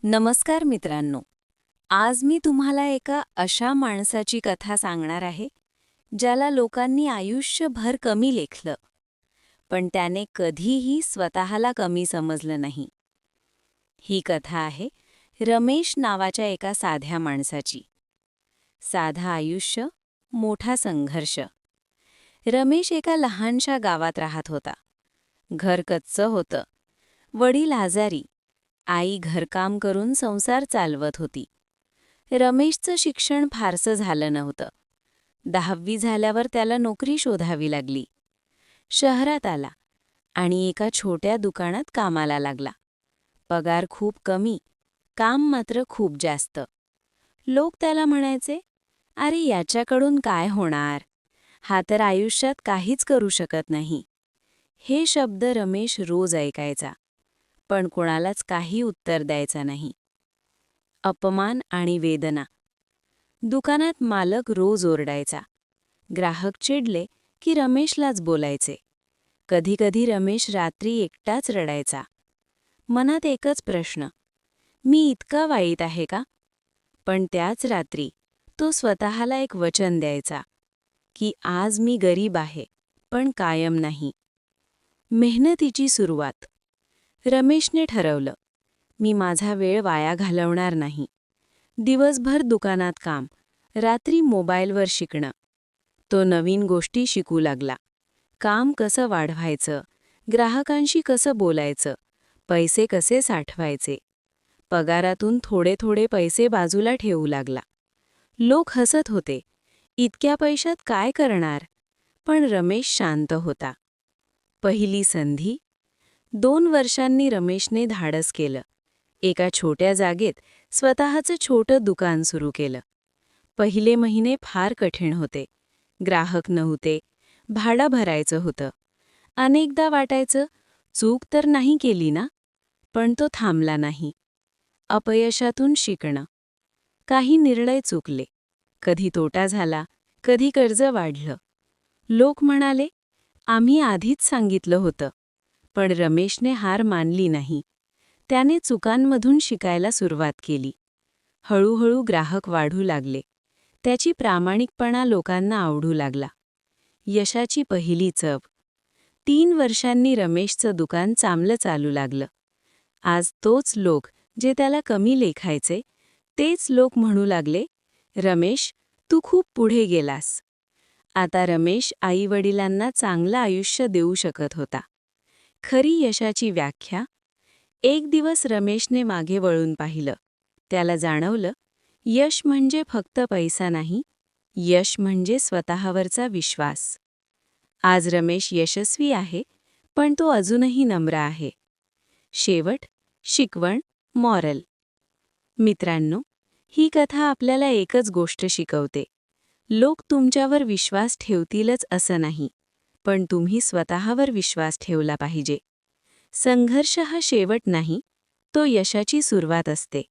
नमस्कार मित्रांनो. आज मी तुम्हाला एका अशा माणसाची कथा सांगणार आहे, ज्याला लोकांनी आयुष्यभर कमी लेखलं, पण त्याने कधीही स्वतःला कमी समजलं नाही. ही कथा आहे रमेश नावाच्या एका साध्या माणसाची. साधं आयुष्य, मोठा संघर्ष. रमेश एका लहानशा गावात राहत होता. घर कच्चं होतं. वडील आजारी, आई घरकाम करून संसार चालवत होती. रमेशचं शिक्षण फारसं झालं नव्हतं. 10वी झाल्यावर त्याला नोकरी शोधावी लागली. शहरात आला आणि एका छोट्या दुकानात कामाला लागला. पगार खूप कमी, काम मात्र खूप जास्त. लोक त्याला म्हणायचे, "अरे याच्याकडून काय होणार? हा तर आयुष्यात काहीच करू शकत नाही." हे शब्द रमेश रोज ऐकायचा, पण कोणालाच काही उत्तर द्यायचा नाही. अपमान आणि वेदना. दुकानात मालक रोज ओरडायचा. ग्राहक चिडले की रमेशलाच बोलायचे. कधीकधी रमेश रात्री एकटाच रडायचा. मनात एकच प्रश्न, मी इतका वाईट आहे का? पण त्याच रात्री तो स्वतःला एक वचन द्यायचा, की आज मी गरीब आहे, पण कायम नाही. मेहनतीची सुरुवात. रमेशने ठरवलं, मी माझा वेळ वाया घालवणार नाही. दिवसभर दुकानात काम, रात्री मोबाईलवर शिकणं. तो नवीन गोष्टी शिकू लागला. काम कसं वाढवायचं, ग्राहकांशी कसं बोलायचं, पैसे कसे साठवायचे. पगारातून थोडे थोडे पैसे बाजूला ठेवू लागला. लोक हसत होते, इतक्या पैशात काय करणार? पण रमेश शांत होता. पहिली संधी. 2 वर्षांनी रमेशने धाडस केलं. एका छोट्या जागेत स्वतःचं छोटं दुकान सुरू केलं. पहिले महिने फार कठीण होते. ग्राहक नव्हते, भाडं भरायचं होतं. अनेकदा वाटायचं, चूक तर नाही केली ना? पण तो थांबला नाही. अपयशातून शिकणं. काही निर्णय चुकले. कधी तोटा झाला, कधी कर्ज वाढलं. लोक म्हणाले, आम्ही आधीच सांगितलं होतं. पण रमेशने हार मानली नाही. त्याने चुकांमधून शिकायला सुरुवात केली. हळूहळू ग्राहक वाढू लागले. त्याची प्रामाणिकपणा लोकांना आवडू लागला. यशाची पहिली चव. 3 वर्षांनी रमेशचं दुकान चांगलं चालू लागलं. आज तोच लोक जे त्याला कमी लेखायचे, तेच लोक म्हणू लागले, रमेश, तू खूप पुढे गेलास. आता रमेश आईवडिलांना चांगलं आयुष्य देऊ शकत होता. खरी यशाची व्याख्या. एक दिवस रमेशने मागे वळून पाहिलं. त्याला जाणवलं, यश म्हणजे फक्त पैसा नाही, यश म्हणजे स्वतःवरचा विश्वास. आज रमेश यशस्वी आहे, पण तो अजूनही नम्र आहे. शेवट, शिकवण, मॉरल. मित्रांनो, ही कथा आपल्याला एकच गोष्ट शिकवते. लोक तुमच्यावर विश्वास ठेवतीलच असं नाही, पण तुम्ही स्वतःवर विश्वास ठेवला पाहिजे. संघर्ष हा शेवट नाही, तो यशाची सुरुवात असते.